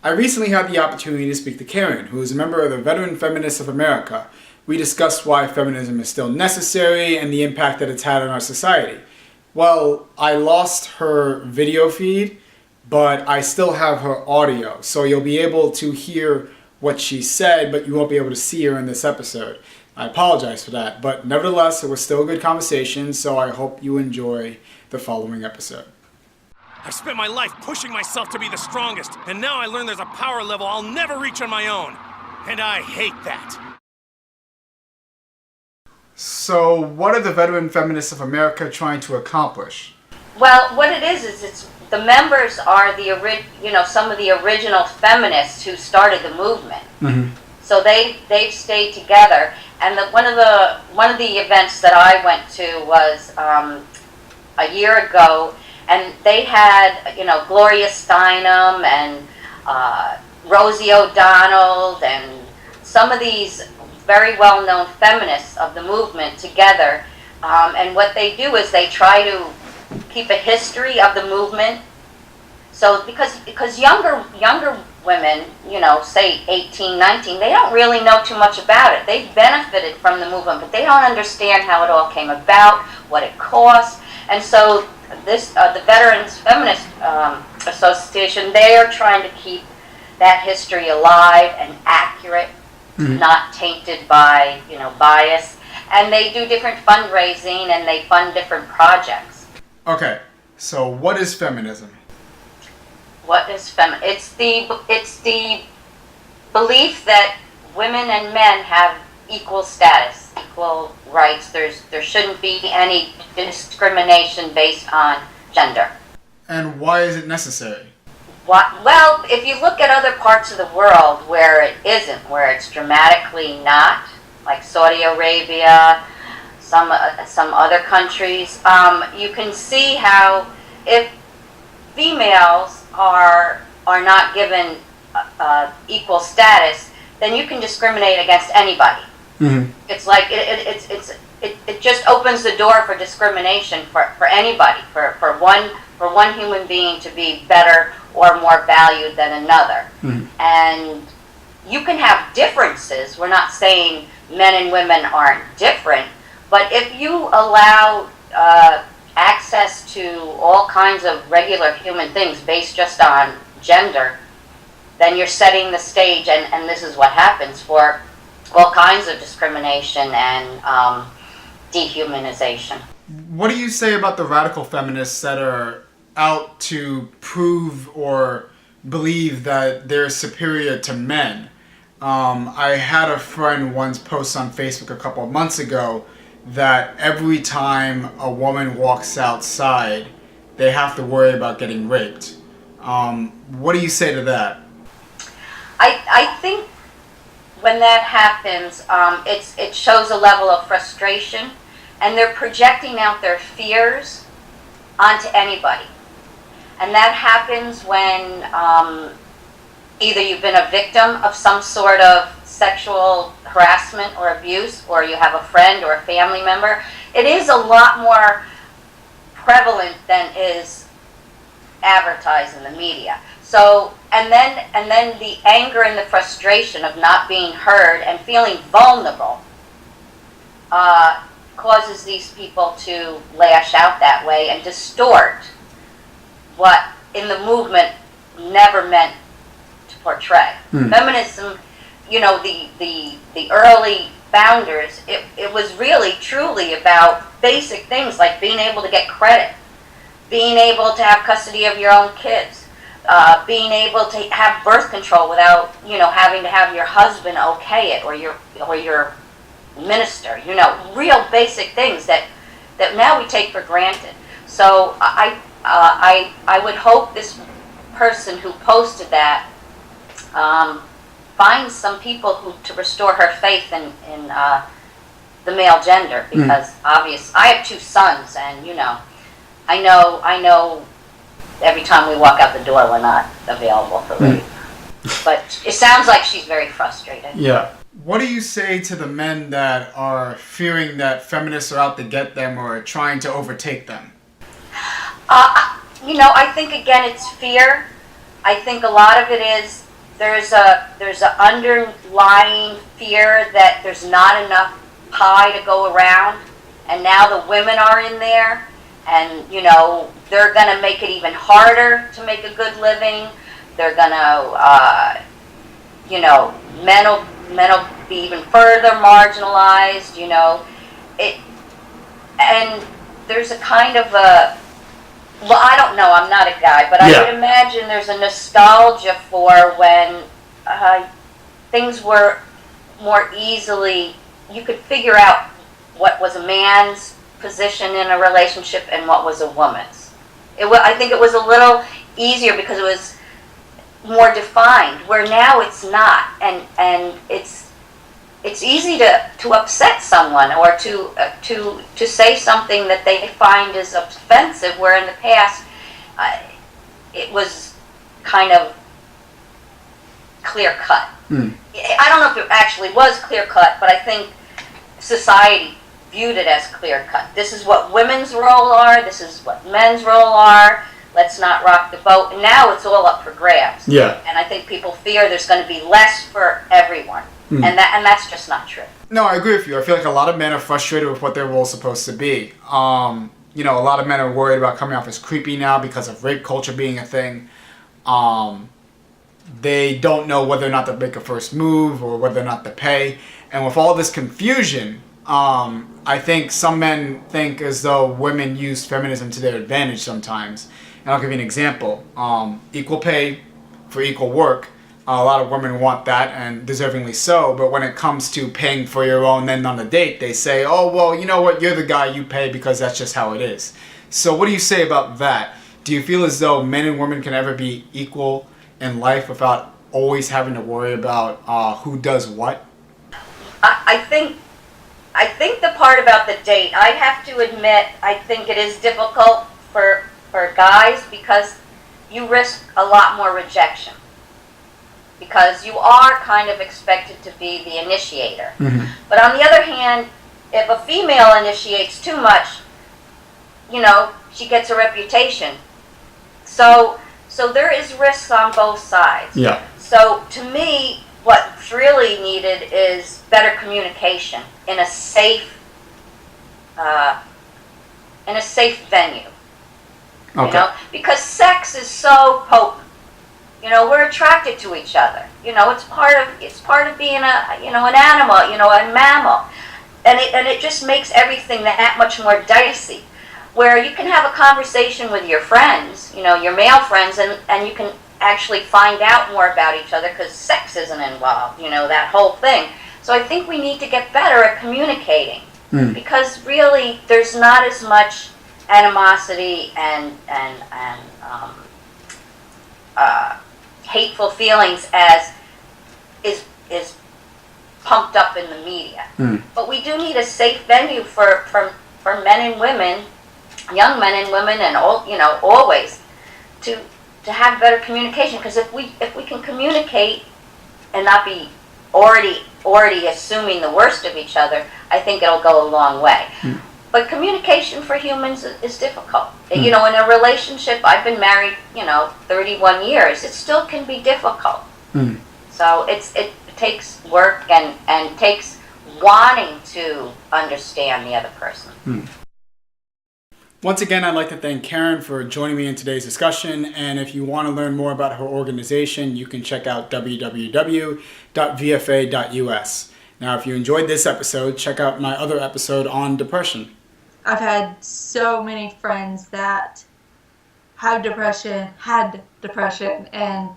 I recently had the opportunity to speak to Karen, who is a member of the Veteran Feminists of America. We discussed why feminism is still necessary and the impact that it's had on our society. Well, I lost her video feed, but I still have her audio, so you'll be able to hear what she said, but you won't be able to see her in this episode. I apologize for that, but nevertheless, it was still a good conversation, so I hope you enjoy the following episode. I spent my life pushing myself to be the strongest, and now I learn there's a power level I'll never reach on my own. And I hate that. So, what are the Veteran Feminists of America trying to accomplish? Well, what it is it's the members are some of the original feminists who started the movement. Mm-hmm. So they've stayed together, and one of the events that I went to was a year ago. And they had, Gloria Steinem and Rosie O'Donnell and some of these very well-known feminists of the movement together. And what they do is they try to keep a history of the movement. So because younger women, say 18, 19, they don't really know too much about it. They've benefited from the movement, but they don't understand how it all came about, what it cost. And so the Veterans Feminist Association, they are trying to keep that history alive and accurate, not tainted by bias. And they do different fundraising and they fund different projects. Okay, so what is feminism? What is feminism? It's the belief that women and men have equal status, equal rights. There shouldn't be any discrimination based on gender. And why is it necessary? Well, if you look at other parts of the world where it isn't, where it's dramatically not, like Saudi Arabia, some other countries, you can see how if females are not given equal status, then you can discriminate against anybody. Mm-hmm. It's like it just opens the door for discrimination for anybody, for one human being to be better or more valued than another. Mm-hmm. And you can have differences. We're not saying men and women aren't different, but if you allow access to all kinds of regular human things based just on gender, then you're setting the stage, and this is what happens for all kinds of discrimination and dehumanization. What do you say about the radical feminists that are out to prove or believe that they're superior to men? I had a friend once post on Facebook a couple of months ago that every time a woman walks outside, they have to worry about getting raped. What do you say to that? I think when that happens, it shows a level of frustration, and they're projecting out their fears onto anybody. And that happens when either you've been a victim of some sort of sexual harassment or abuse, or you have a friend or a family member. It is a lot more prevalent than is advertised in the media. So, and then the anger and the frustration of not being heard and feeling vulnerable causes these people to lash out that way and distort what in the movement never meant to portray. Feminism, the early founders, it was really truly about basic things like being able to get credit, being able to have custody of your own kids, being able to have birth control without having to have your husband okay it or your minister, real basic things that now we take for granted. So I would hope this person who posted that finds some people to restore her faith in the male gender, because I have 2 sons, and I know every time we walk out the door we're not available for rape. But it sounds like she's very frustrated. Yeah. What do you say to the men that are fearing that feminists are out to get them or trying to overtake them? I think again it's fear. I think a lot of it is there's a underlying fear that there's not enough pie to go around, and now the women are in there, and they're going to make it even harder to make a good living. They're going to men will be even further marginalized. And there's a kind of a, well, I don't know, I'm not a guy, but I would imagine there's a nostalgia for when things were more easily, you could figure out what was a man's position in a relationship and what was a woman's. I think it was a little easier because it was more defined, where now it's not, and it's easy to upset someone or to say something that they find is offensive, where in the past it was kind of clear cut. I don't know if it actually was clear cut, but I think society viewed it as clear cut. This is what women's role are, this is what men's role are, let's not rock the boat. And now it's all up for grabs. And I think people fear there's going to be less for everyone. And that's just not true. No, I agree with you. I feel like a lot of men are frustrated with what their role is supposed to be. A lot of men are worried about coming off as creepy now because of rape culture being a thing. They don't know whether or not to make a first move or whether or not to pay. And with all this confusion, I think some men think as though women use feminism to their advantage sometimes. And I'll give you an example. Equal pay for equal work. A lot of women want that, and deservingly so, but when it comes to paying for your own then on a date, they say, oh, well, you know what, you're the guy, you pay because that's just how it is. So what do you say about that? Do you feel as though men and women can ever be equal in life without always having to worry about who does what? I think the part about the date, I have to admit, I think it is difficult for guys because you risk a lot more rejection. Because you are kind of expected to be the initiator. But on the other hand, if a female initiates too much, she gets a reputation. So there is risks on both sides. So to me, what's really needed is better communication in a safe venue. Because sex is so potent. We're attracted to each other. It's part of being an animal, a mammal, and it just makes everything that much more dicey. Where you can have a conversation with your friends, your male friends, and you can actually find out more about each other because sex isn't involved, that whole thing. So I think we need to get better at communicating because really there's not as much animosity and hateful feelings as is pumped up in the media. But we do need a safe venue for men and women, young men and women, and always to have better communication. Because if we can communicate and not be already assuming the worst of each other, I think it'll go a long way. But communication for humans is difficult. In a relationship, I've been married, 31 years. It still can be difficult. So it takes work and takes wanting to understand the other person. Once again, I'd like to thank Karen for joining me in today's discussion. And if you want to learn more about her organization, you can check out www.vfa.us. Now, if you enjoyed this episode, check out my other episode on depression. I've had so many friends that had depression, and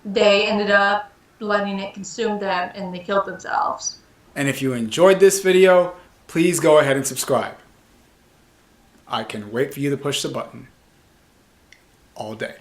they ended up letting it consume them, and they killed themselves. And if you enjoyed this video, please go ahead and subscribe. I can wait for you to push the button all day.